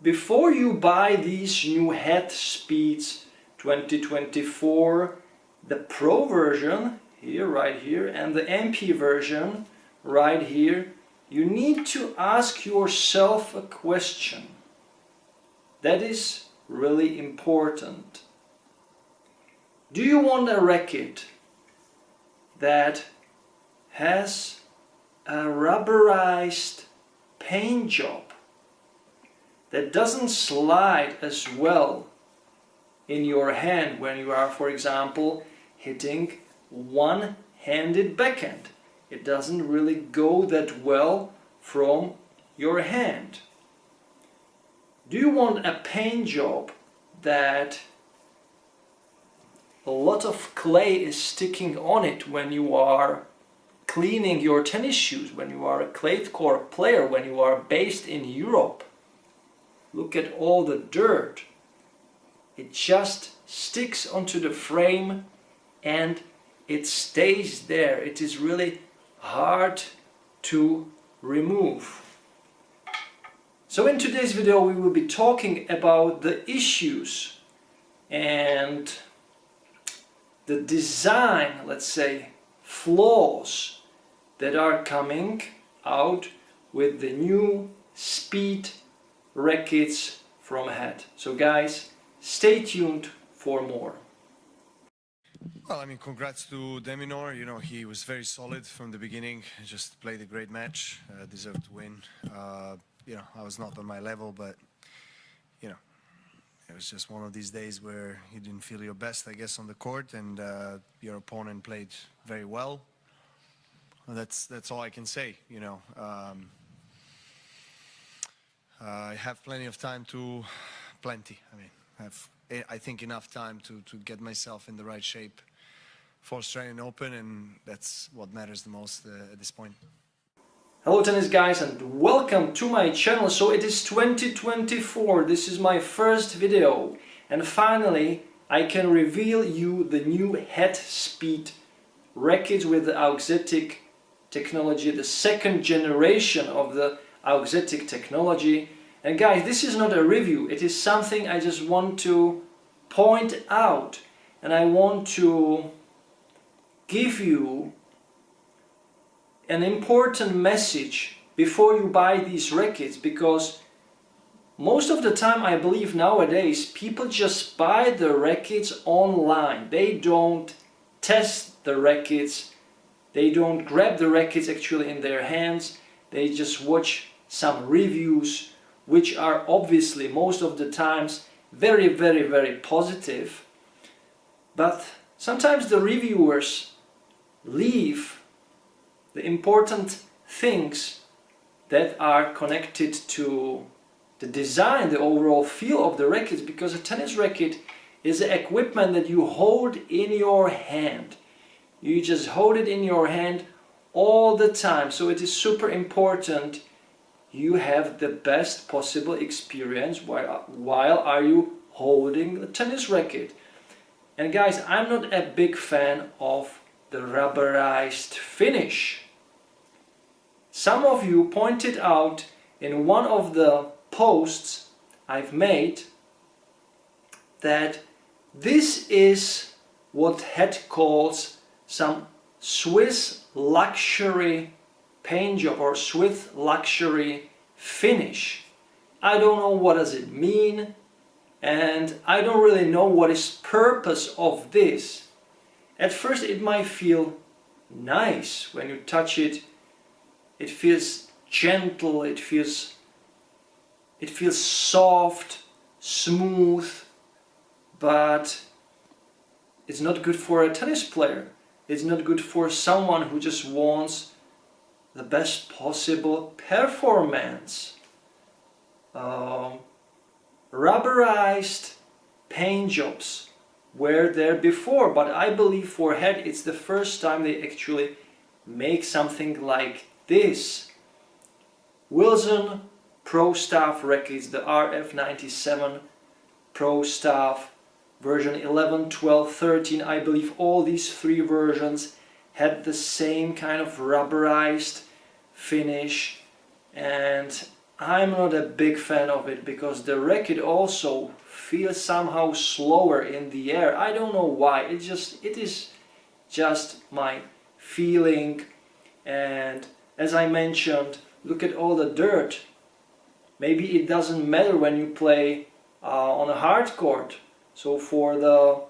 before you buy these new head speeds 2024, the Pro version here, right here, and the MP version right here, you need to ask yourself a question that is really important. Do you want a racket that has a rubberized paint job that doesn't slide as well in your hand when you are, for example, hitting one-handed backhand? It doesn't really go that well from your hand. Do you want a paint job that a lot of clay is sticking on it when you are cleaning your tennis shoes, when you are a clay court player, when you are based in Europe? Look at all the dirt. It just sticks onto the frame and it stays there. It is really hard to remove. So in today's video we will be talking about the issues and the design, let's say, flaws that are coming out with the new speed rackets from Head. So guys, stay tuned for more. Well, I mean, congrats to Deminor. You know, he was very solid from the beginning. Just played a great match, deserved to win. You know, I was not on my level, but, you know, it was just one of these days where you didn't feel your best, I guess, on the court, and your opponent played very well. Well, that's all I can say, you know. I have plenty of time to, I think enough time to get myself in the right shape for Australian Open, and that's what matters the most at this point. Hello tennis guys and welcome to my channel. So it is 2024, this is my first video, and finally I can reveal you the new Head Speed racket with the auxetic technology, the second generation of the auxetic technology. And guys, this is not a review, it is something I just want to point out, and I want to give you an important message before you buy these rackets, because most of the time I believe nowadays people just buy the rackets online. They don't test the rackets, they don't grab the rackets actually in their hands, they just watch some reviews which are obviously most of the times very positive, but sometimes the reviewers leave the important things that are connected to the design, the overall feel of the rackets, because a tennis racket is an equipment that you hold in your hand. You just hold it in your hand all the time, so it is super important you have the best possible experience while are you holding the tennis racket. And guys, I'm not a big fan of the rubberized finish. Some of you pointed out in one of the posts I've made that this is what Head calls some Swiss luxury paint job or Swiss luxury finish. I don't know what does it mean, and I don't really know what is purpose of this. At first it might feel nice when you touch it. It feels gentle, it feels soft, smooth, but it's not good for a tennis player. It's not good for someone who just wants the best possible performance. Rubberized paint jobs were there before, but I believe for Head it's the first time they actually make something like this. Wilson Pro Staff rackets, the RF97 Pro Staff version 11, 12, 13, I believe all these three versions had the same kind of rubberized finish, and I'm not a big fan of it because the racket also feels somehow slower in the air. I don't know why. It is just my feeling. And as I mentioned, look at all the dirt. Maybe it doesn't matter when you play on a hard court. So for the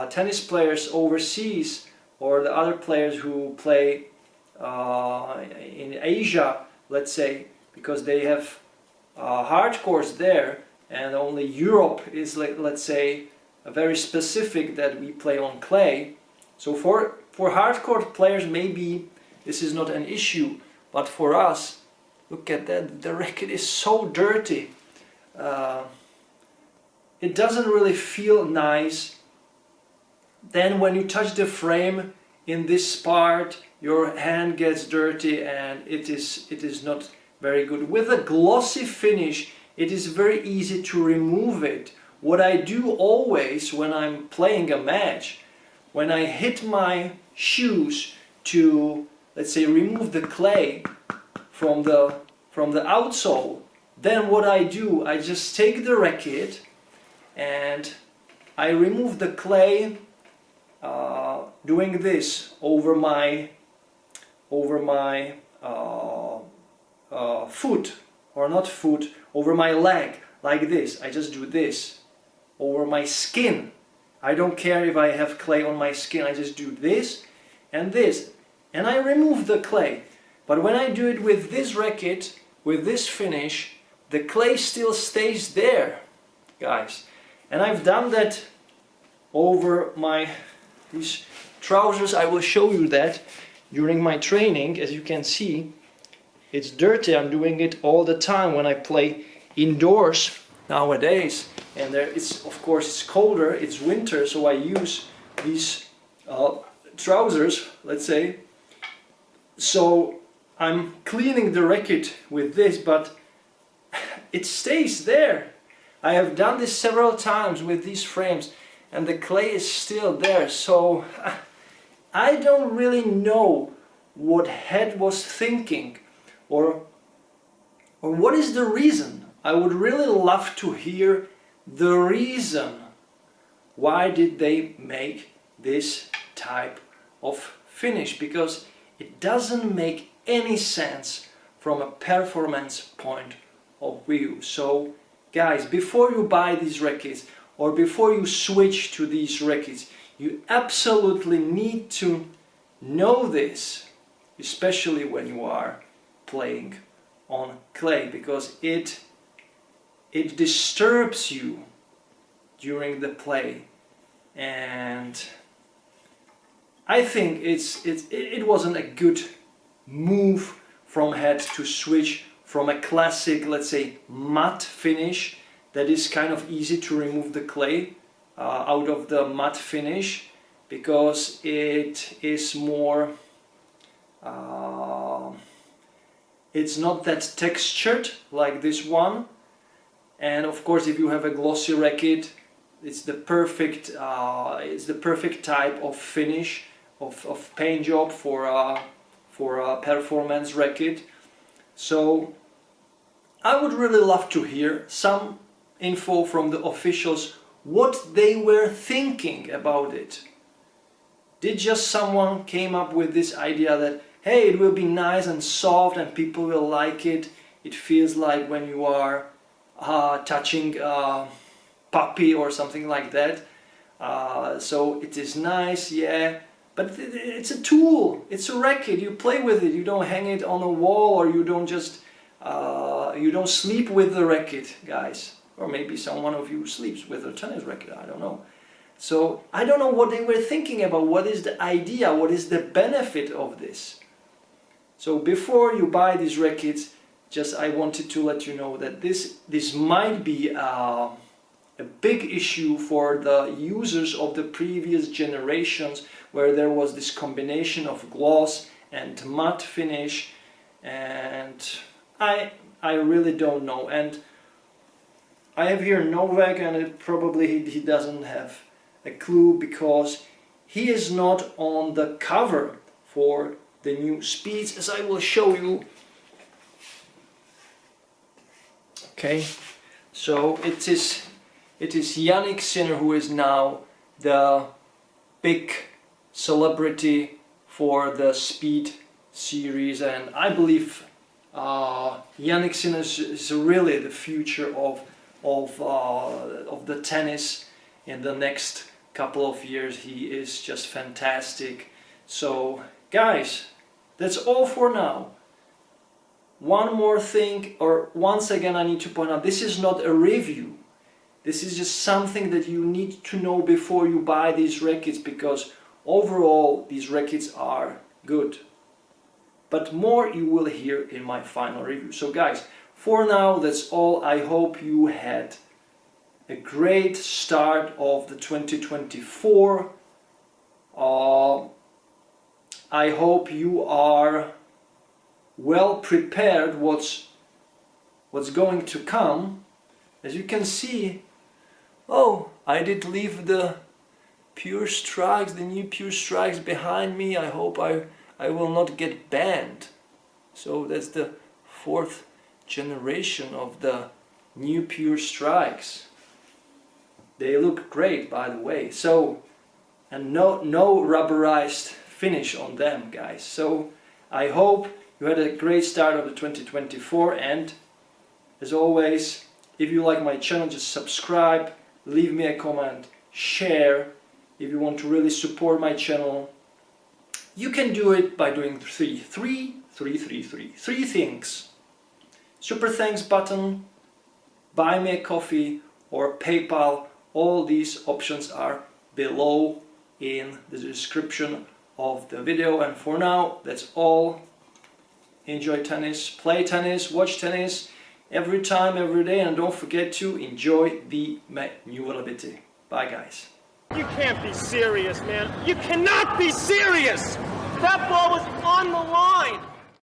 tennis players overseas or the other players who play in Asia, let's say, because they have hard courts there, and only Europe is, let's say, very specific that we play on clay. So for hard court players maybe this is not an issue, but for us, look at that, the racket is so dirty. It doesn't really feel nice. Then when you touch the frame in this part, your hand gets dirty and it is not very good. With a glossy finish, it is very easy to remove it. What I do always when I'm playing a match, when I hit my shoes to, let's say, remove the clay from the outsole, then what I do, I just take the racket and I remove the clay doing this over my foot, or not foot, over my leg, like this. I just do this over my skin. I don't care if I have clay on my skin, I just do this, and I remove the clay. But when I do it with this racket, with this finish, the clay still stays there, guys. And I've done that over these trousers. I will show you that during my training. As you can see, it's dirty. I'm doing it all the time when I play indoors nowadays. And of course it's colder, it's winter, so I use these trousers, let's say. So I'm cleaning the racket with this, but it stays there. I have done this several times with these frames and the clay is still there. So I don't really know what head was thinking or what is the reason. I would really love to hear the reason. Why did they make this type of finish? Because it doesn't make any sense from a performance point of view. So guys, before you buy these rackets or before you switch to these rackets, you absolutely need to know this, especially when you are playing on clay, because it disturbs you during the play. And I think it wasn't a good move from head to switch from a classic, let's say, matte finish that is kind of easy to remove the clay out of the matte finish, because it is more it's not that textured like this one. And of course, if you have a glossy racket, it's the perfect type of finish of paint job for a performance racket. So I would really love to hear some info from the officials, what they were thinking about it. Did just someone came up with this idea that, hey, it will be nice and soft and people will like it. It feels like when you are touching a puppy or something like that. So it is nice, yeah. But it's a tool, it's a racket, you play with it, you don't hang it on a wall, or you don't just, you don't sleep with the racket, guys. Or maybe someone of you sleeps with a tennis racket, I don't know. So I don't know what they were thinking about, what is the idea, what is the benefit of this. So before you buy these rackets, just I wanted to let you know that this might be a big issue for the users of the previous generations, where there was this combination of gloss and matte finish, and I really don't know. And I have here Novak, and probably he doesn't have a clue, because he is not on the cover for the new speeds, as I will show you. Okay, so it is Yannick Sinner who is now the big celebrity for the speed series, and I believe Yannick Sinner is really the future of the tennis in the next couple of years. He is just fantastic. So guys, that's all for now. One more thing, or once again I need to point out, this is not a review. This is just something that you need to know before you buy these rackets, because overall these rackets are good. But more you will hear in my final review. So guys, for now that's all. I hope you had a great start of the 2024. I hope you are well prepared what's going to come. As you can see, oh, I did leave the Pure Strikes, the new Pure Strikes behind me. I hope I will not get banned. So that's the 4th generation of the new Pure Strikes. They look great, by the way. So, and no rubberized finish on them, guys. So I hope you had a great start of the 2024, and as always, if you like my channel, just subscribe, leave me a comment, share. If you want to really support my channel, you can do it by doing three things. Super thanks button, buy me a coffee, or PayPal. All these options are below in the description of the video. And for now, that's all. Enjoy tennis, play tennis, watch tennis every time, every day, and don't forget to enjoy the manooovrlbity. Bye guys. You can't be serious, man. You cannot be serious! That ball was on the line!